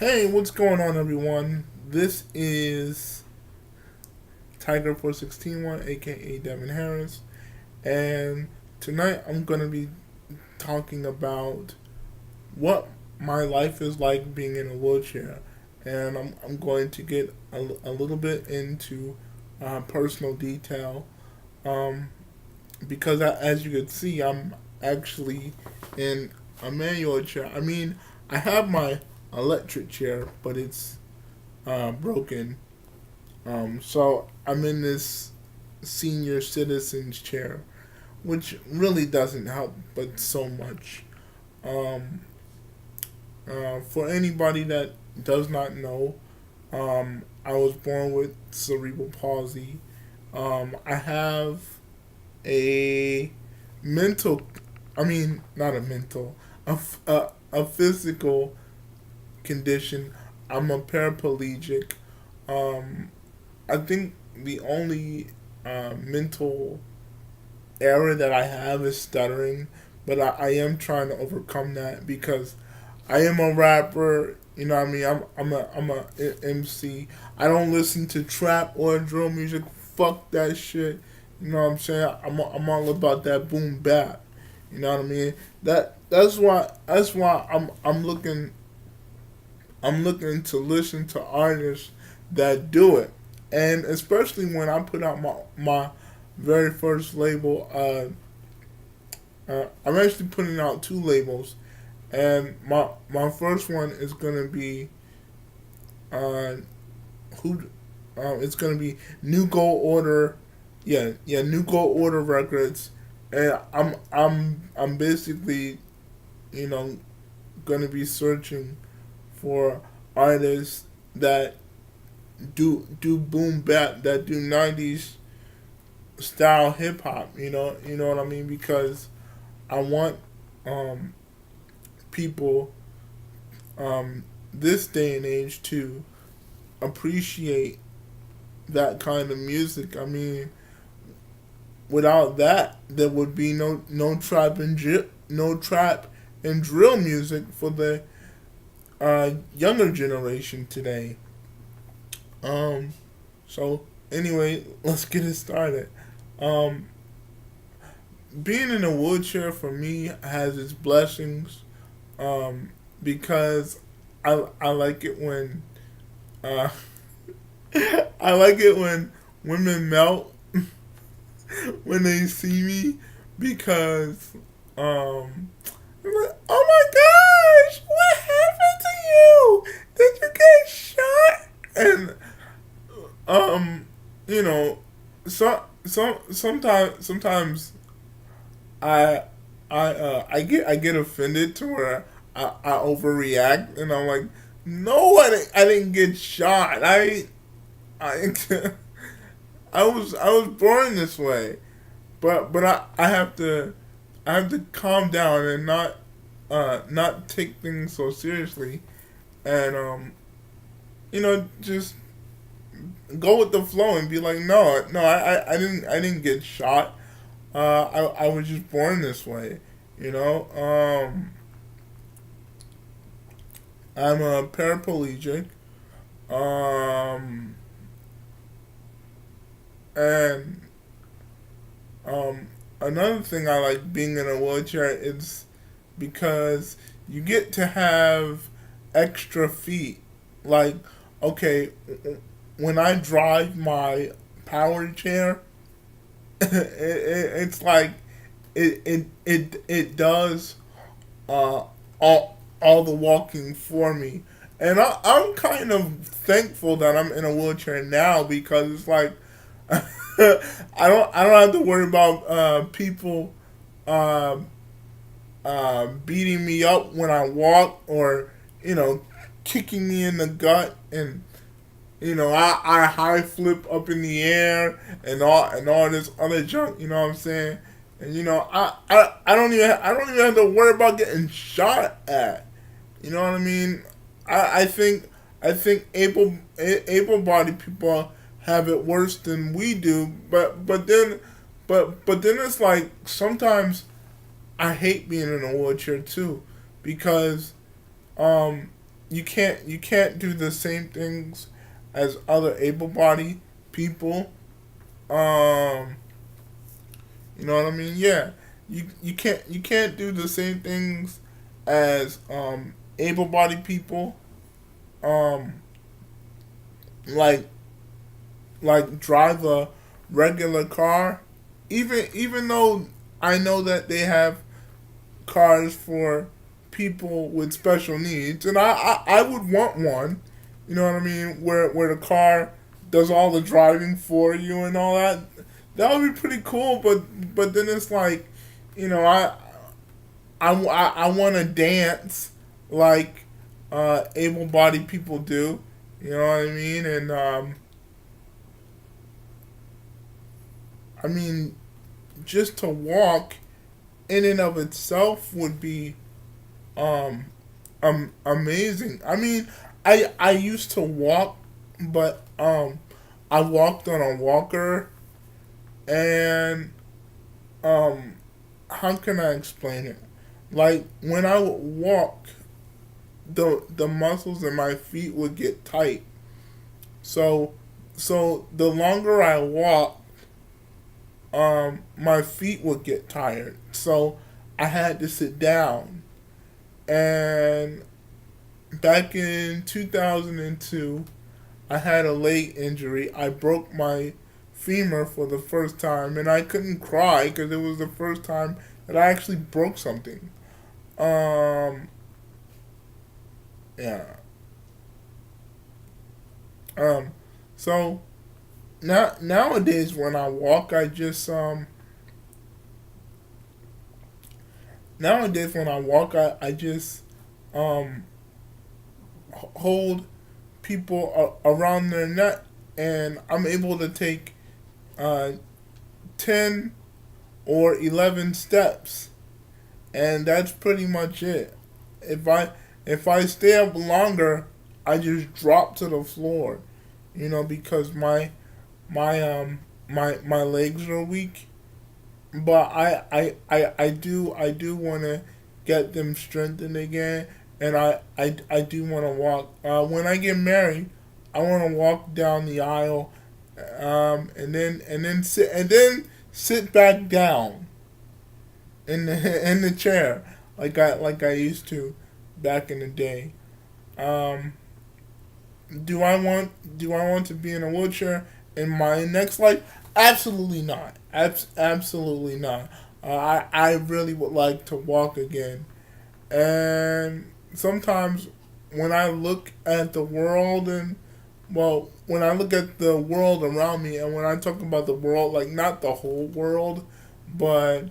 Hey, what's going on, everyone? This is Tiger4161, aka Devin Harris, and tonight I'm going to be talking about what my life is like being in a wheelchair, and I'm going to get a little bit into personal detail um, because, as you can see, I'm actually in a manual chair. I mean, I have my electric chair, but it's broken. So I'm in this senior citizens chair, which really doesn't help, but so much. Um, for anybody that does not know, I was born with cerebral palsy. I have a mental, I mean, not a mental, a physical condition. I'm a paraplegic. Um, I think the only mental error that I have is stuttering, but I am trying to overcome that because I am a rapper. You know what I mean? I'm a MC. I don't listen to trap or drill music. Fuck that shit. You know what I'm saying? I'm all about that boom bap. You know what I mean? That's why I'm looking to listen to artists that do it, and especially when I put out my very first label. I'm actually putting out two labels, and my first one is gonna be uh, who it's gonna be New Gold Order, yeah, New Gold Order Records, and I'm basically you know gonna be searching for artists that do boom bap, that do 90s style hip hop. You know what I mean, because I want um, people this day and age to appreciate that kind of music. I mean, without that, there would be no trap and drill music for the younger generation today. Um, so anyway, let's get it started. Um, Being in a wheelchair for me has its blessings, because I like it when uh, I like it when women melt when they see me because I'm like, oh my gosh, what happened to you? Did you get shot? And um, you know, sometimes I I get offended to where I overreact, and I'm like, no, I didn't get shot. I I was born this way, but I have to calm down and not take things so seriously, and just go with the flow and be like, no, I didn't get shot. I was just born this way, you know. I'm a paraplegic, um, and another thing I like being in a wheelchair is because you get to have extra feet. Like, okay, when I drive my power chair, it's like it does all the walking for me, and I'm kind of thankful that I'm in a wheelchair now because it's like I don't have to worry about people uh, beating me up when I walk, or kicking me in the gut, and I high flip up in the air and all this other junk. You know what I'm saying? And I don't even have to worry about getting shot at. You know what I mean? I think able-bodied people have it worse than we do, but then it's like sometimes I hate being in a wheelchair too, because um you can't do the same things as other able-bodied people. Um, you know what I mean? Yeah, you can't do the same things as able-bodied people. Um, like drive a regular car, even though I know that they have cars for people with special needs, and I would want one. You know what I mean? Where the car does all the driving for you and all that. That would be pretty cool. But then it's like, you know, I want to dance like able-bodied people do. You know what I mean? And I mean, just to walk in and of itself would be um, amazing. I mean, I used to walk, but I walked on a walker, and um, how can I explain it? Like when I would walk, the muscles in my feet would get tight. So the longer I walk, my feet would get tired. So I had to sit down. And back in 2002, I had a leg injury. I broke my femur for the first time, and I couldn't cry because it was the first time that I actually broke something. Um, yeah. Um, so nowadays when I walk, I just nowadays when I walk, I just um hold people around their neck, and I'm able to take uh 10 or 11 steps, and that's pretty much it. If I stay up longer, I just drop to the floor, you know, because my legs are weak. But I do want to get them strengthened again, and I do want to walk. When I get married, I want to walk down the aisle, and then sit back down in the chair like I used to back in the day. Um, do I want to be in a wheelchair in my next life? Absolutely not. Absolutely not. I really would like to walk again. And sometimes when I look at the world and when I look at the world around me, and when I talk about the world, like not the whole world, but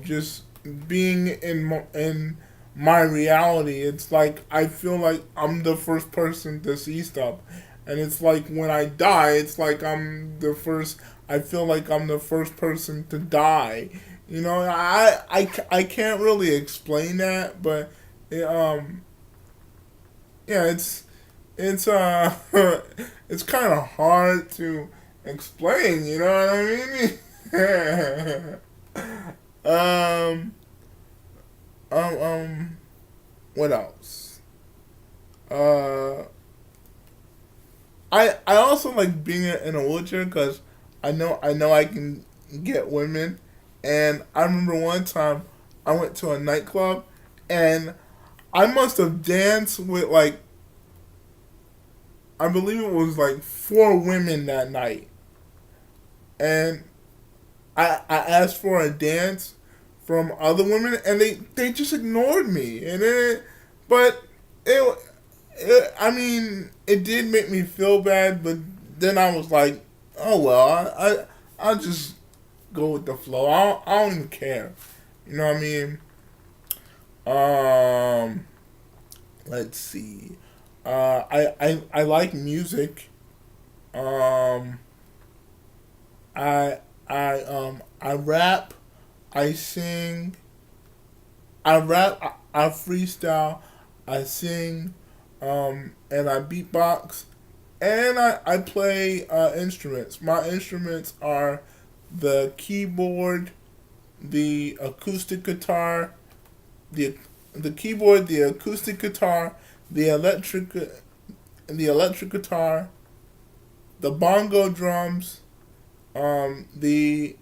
just being in my reality, it's like I feel like I'm the first person to see stuff, and it's like when I die, it's like I'm the first. I feel like I'm the first person to die. I can't really explain that, but it, yeah, it's it's kind of hard to explain. You know what I mean? Um, um, what else? Uh, I also like being in a wheelchair because I know I can get women, and I remember one time I went to a nightclub, and I must have danced with like I believe it was like four women that night, and I asked for a dance from other women, and they just ignored me, but it, I mean, it did make me feel bad, but then I was like, oh well, I'll just go with the flow. I don't even care. You know what I mean? Um, let's see. I like music. Um, I rap. I sing. I rap. I freestyle. I sing. And I beatbox, and I play instruments. My instruments are the keyboard, the acoustic guitar, the the keyboard, the acoustic guitar, the electric the electric guitar, the bongo drums, the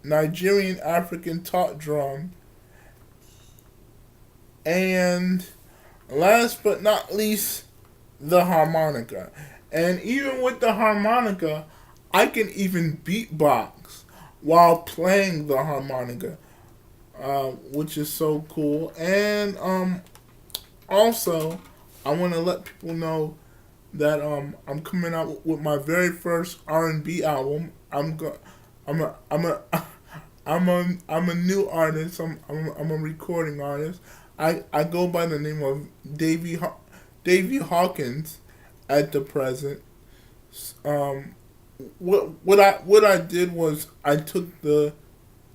Nigerian African taught drum, and last but not least, the harmonica. And even with the harmonica, I can even beatbox while playing the harmonica, which is so cool. And also, I want to let people know that I'm coming out with my very first R&B album. I'm a I'm a new artist. I'm a recording artist. I go by the name of Davy Hawkins at the present. Um, what I did was I took the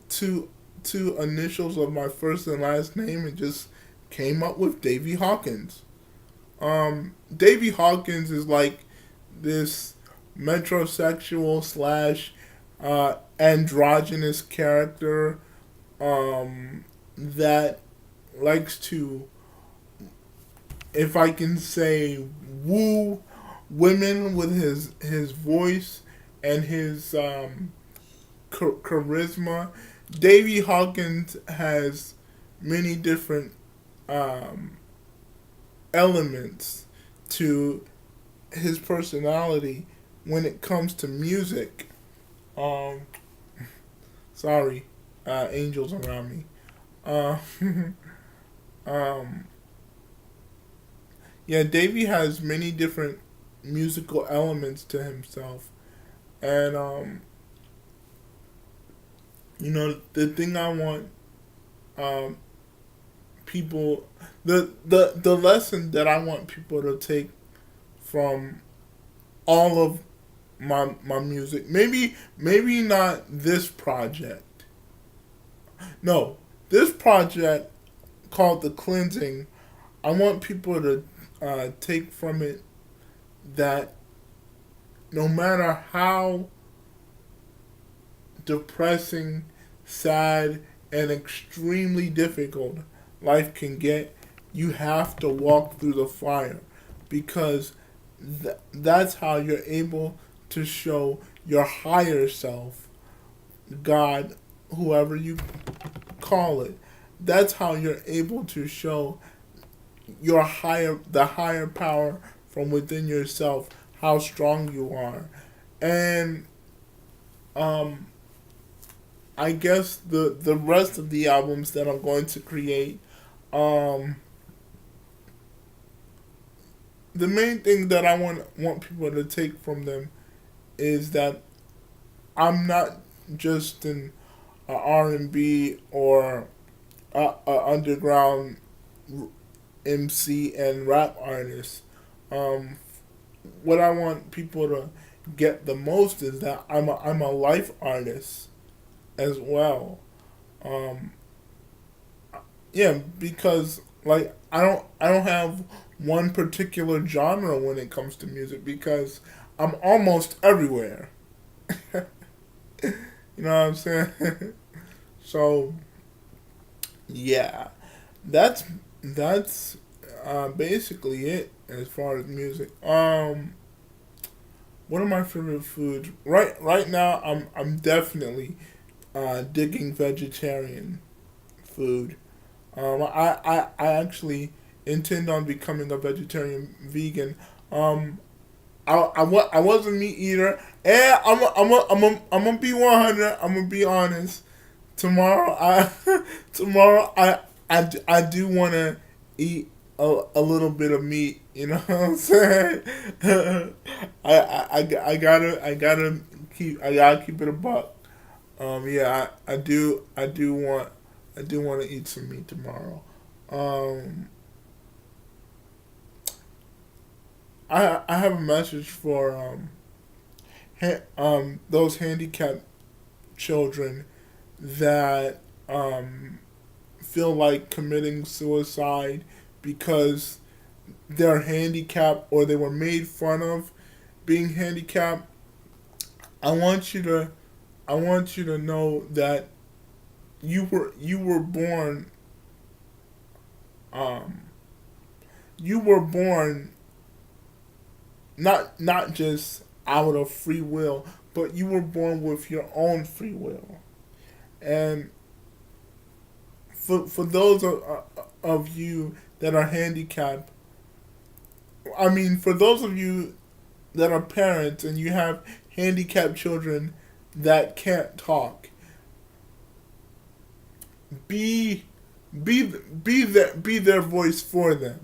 two two initials of my first and last name and just came up with Davy Hawkins. Davy Hawkins is like this metrosexual slash androgynous character that likes to, if I can say, woo women with his voice and his charisma. Davy Hawkins has many different um, elements to his personality when it comes to music. Um, sorry, angels around me. Uh, um, yeah, Davy has many different musical elements to himself, and the thing I want um, people, the lesson that I want people to take from all of my music, maybe not this project. No, this project called The Cleansing. I want people to take from it that no matter how depressing, sad, and extremely difficult life can get, you have to walk through the fire, because that's how you're able to show your higher self, God, whoever you call it. That's how you're able to show the higher power from within yourself, how strong you are. And um, I guess the rest of the albums that I'm going to create, um, the main thing that I want people to take from them is that I'm not just an R&B or a underground MC and rap artist. Um, what I want people to get the most is that I'm a life artist as well. Um, yeah, because like I don't have one particular genre when it comes to music, because I'm almost everywhere. You know what I'm saying? So yeah, that's that's basically it as far as music. What are my favorite foods? Right now, I'm definitely digging vegetarian food. I actually intend on becoming a vegetarian vegan. I was a meat eater, and I'm gonna be 100. I'm gonna be honest. Tomorrow tomorrow I do want to eat a little bit of meat. You know what I'm saying? I gotta keep it a buck. Yeah, I do want to eat some meat tomorrow. Um, I have a message for those handicapped children that feel like committing suicide because they're handicapped or they were made fun of being handicapped. I want you to know that you were born um, you were born not just out of free will, but you were born with your own free will. And for those of you that are handicapped, I mean, for those of you that are parents and you have handicapped children that can't talk, be be their voice for them.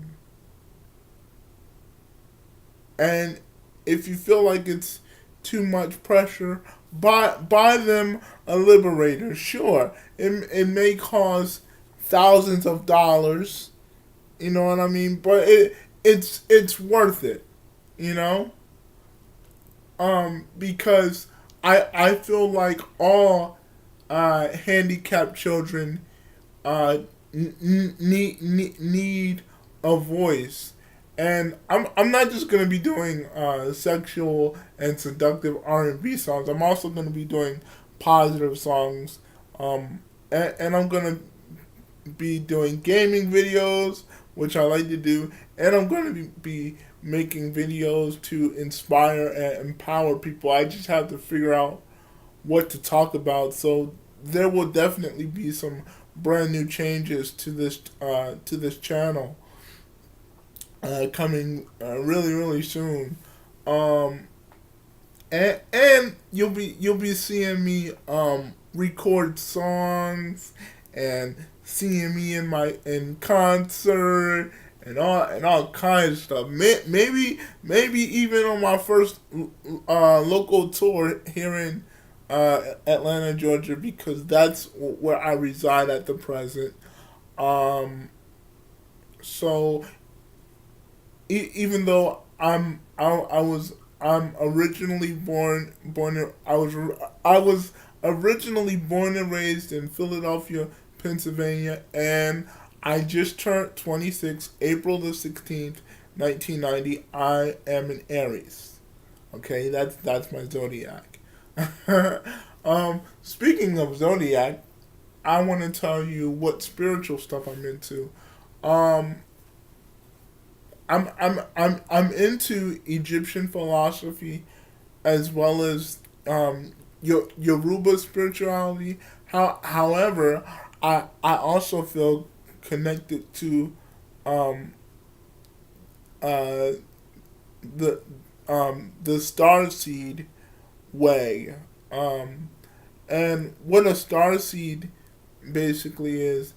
And if you feel like it's too much pressure, buy them a liberator. Sure, it may cost thousands of dollars, you know what I mean, but it's worth it, you know? Because I feel like all handicapped children need a voice. And I'm not just gonna be doing sexual and seductive R&B songs. I'm also gonna be doing positive songs, and I'm gonna be doing gaming videos, which I like to do, and I'm gonna be making videos to inspire and empower people. I just have to figure out what to talk about. So there will definitely be some brand new changes to this channel coming really soon. Um, and you'll be seeing me record songs and seeing me in concert and all kinds of stuff. Maybe even on my first local tour here in Atlanta, Georgia, because that's where I reside at the present. Um, so even though I'm originally I was originally born and raised in Philadelphia, Pennsylvania, and I just turned 26, April the 16th, 1990. I am an Aries. Okay, that's my zodiac. Speaking of zodiac, I want to tell you what spiritual stuff I'm into. Um, I'm into Egyptian philosophy as well as Yoruba spirituality. However, I also feel connected to um, uh, the the star seed way. Um, and what a star seed basically is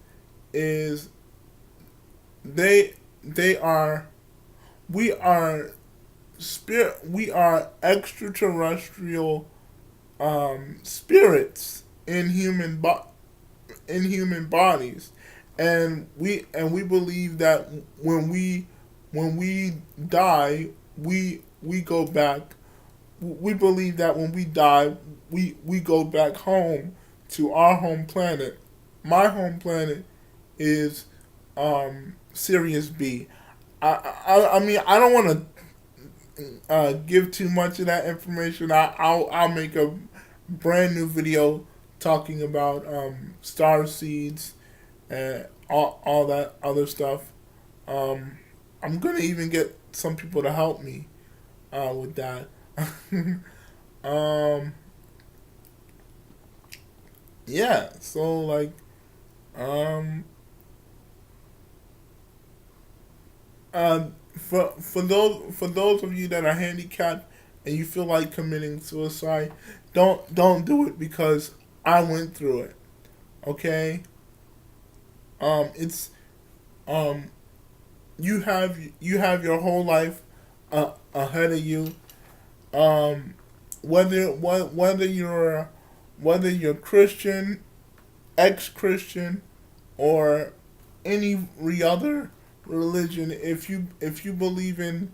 they are we are we are extraterrestrial spirits in in human bodies, and we believe that when we die, we go back. We believe that when we die, we go back home to our home planet. My home planet is Sirius B. I mean, I don't want to give too much of that information. I'll make a brand new video talking about star seeds and all that other stuff. I'm gonna even get some people to help me with that. um, yeah. So like, um, for those of you that are handicapped and you feel like committing suicide, don't do it because I went through it. Okay. It's um you have your whole life ahead of you. Um, whether you're Christian, ex-Christian, or any other religion, if you believe in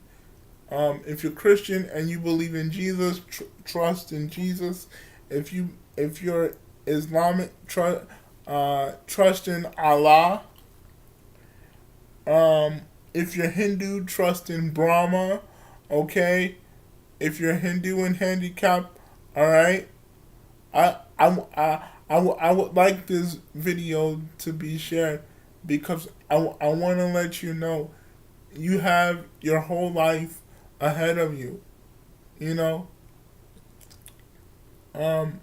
if you're Christian and you believe in Jesus, trust in Jesus. If you're Islamic, trust in Allah. If you're Hindu, trust in Brahma. Okay. If you're Hindu and handicapped, all right. I would like this video to be shared because I want to let you know you have your whole life ahead of you. You know, um,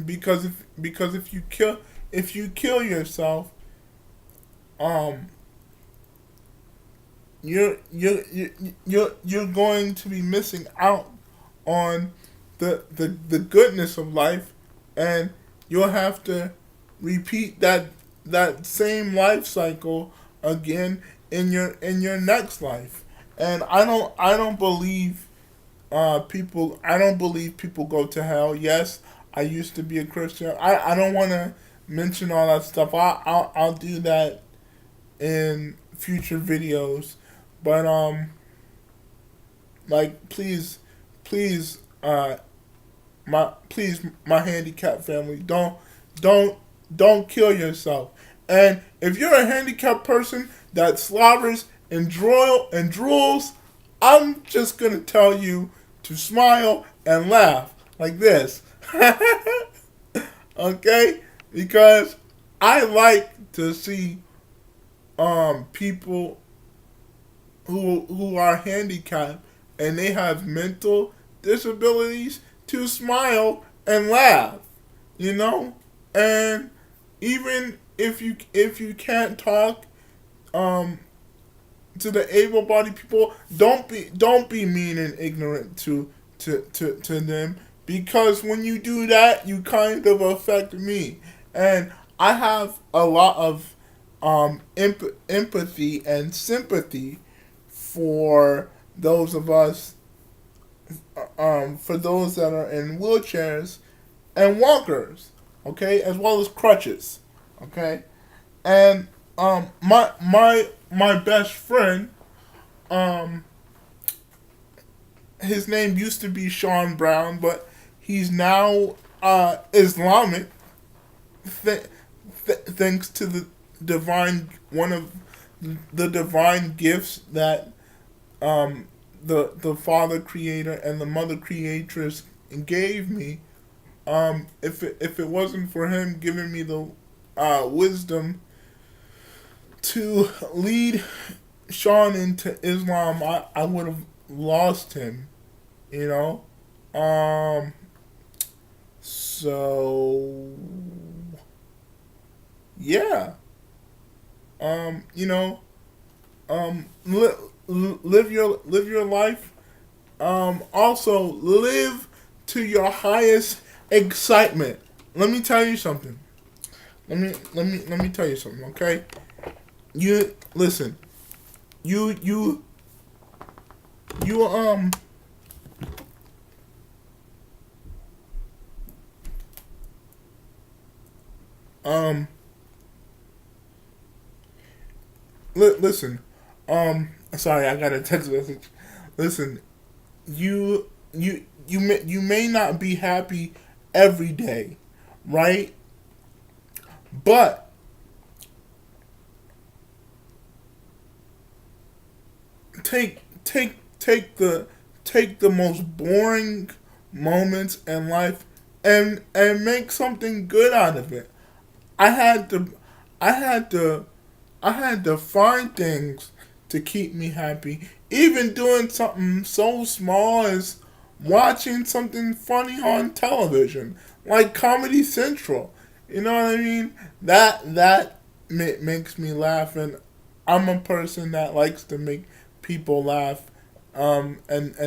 because if you kill yourself, um, you're going to be missing out on the goodness of life, and you'll have to repeat that same life cycle again in your next life. And I don't believe people I don't believe people go to hell. Yes, I used to be a Christian. I don't want to mention all that stuff. I'll do that in future videos. But like please my handicap family, don't don't kill yourself. And if you're a handicapped person that slobbers and drools, I'm just gonna tell you to smile and laugh like this. Okay? Because I like to see people who are handicapped and they have mental disabilities to smile and laugh, you know? And even if you can't talk um to the able-bodied people, don't be mean and ignorant to them, because when you do that, you kind of affect me. And I have a lot of empathy and sympathy for those of us, for those that are in wheelchairs and walkers, okay, as well as crutches, okay. And my best friend, um, his name used to be Sean Brown, but he's now Islamic, thanks to the divine one of the divine gifts that the father creator and the mother creatress gave me. If it wasn't for him giving me the wisdom to lead Sean into Islam, I would have lost him. You know. So yeah. You know. Live your life. Also live to your highest excitement. Let me tell you something. Let me tell you something. Okay. You listen. You you you um listen. Sorry, I got a text message. Listen, you may not be happy every day, right? But take the most boring moments in life and make something good out of it. I had to I had to I had to find things to keep me happy. Even doing something so small as watching something funny on television, like Comedy Central. You know what I mean? Makes me laugh, and I'm a person that likes to make people laugh, and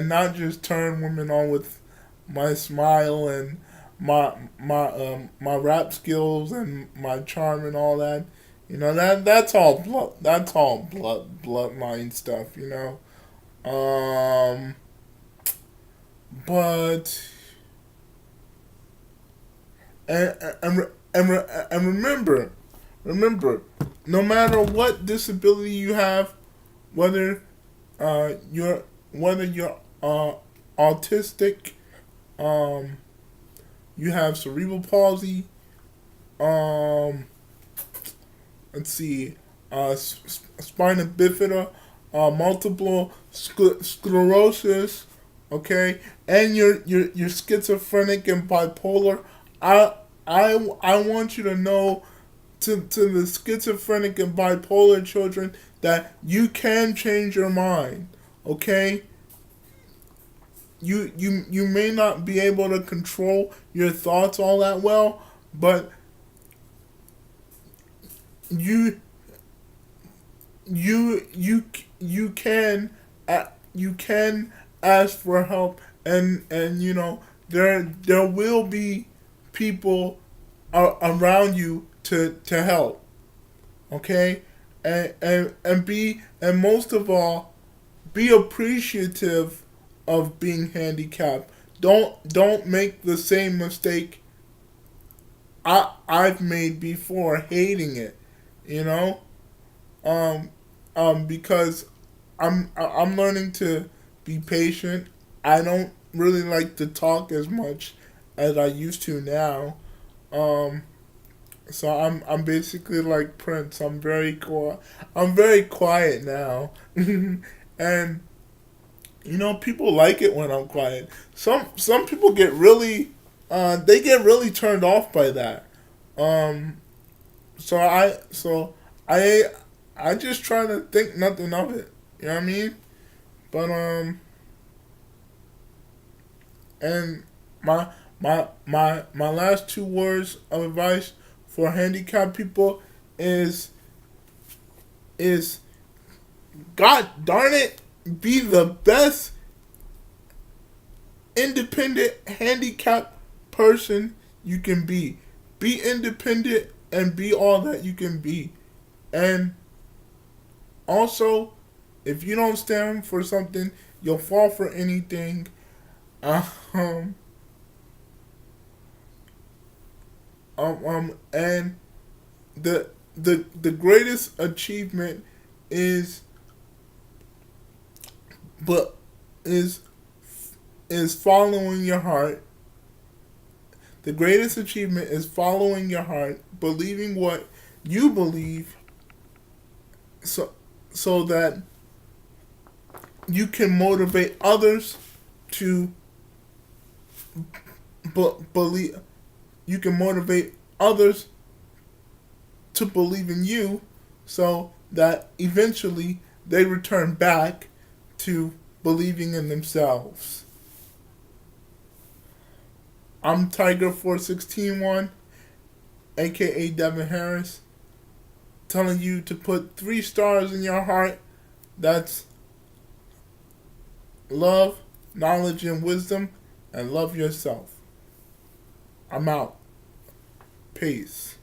not just turn women on with my smile and my rap skills and my charm and all that. You know that's all bloodline stuff. You know, but and remember, no matter what disability you have, whether you're autistic, um, you have cerebral palsy, um, let's see, spina bifida, multiple sclerosis, okay, and you're schizophrenic and bipolar. I want you to know to the schizophrenic and bipolar children that you can change your mind. Okay? You may not be able to control your thoughts all that well, but you you can you can ask for help, and there will be people around you to help. Okay, and most of all, be appreciative of being handicapped. Don't make the same mistake I've made before, hating it. You know, um, because I'm learning to be patient. I don't really like to talk as much as I used to now. Um, so I'm basically like Prince. I'm very quiet now, and people like it when I'm quiet. Some people get really they get really turned off by that. Um, so I just try to think nothing of it. You know what I mean? But and my last two words of advice for handicapped people is is God darn it, be the best independent handicapped person you can be. Be independent and be all that you can be. And also, if you don't stand for something, you'll fall for anything. Um, and the greatest achievement is, but is is following your heart. The greatest achievement is following your heart, believing what you believe, so that you can motivate others to believe. You can motivate others to believe in you, so that eventually they return back to believing in themselves. I'm Tiger4161, aka Devin Harris, telling you to put 3 stars in your heart. That's love, knowledge, and wisdom, and love yourself. I'm out. Peace.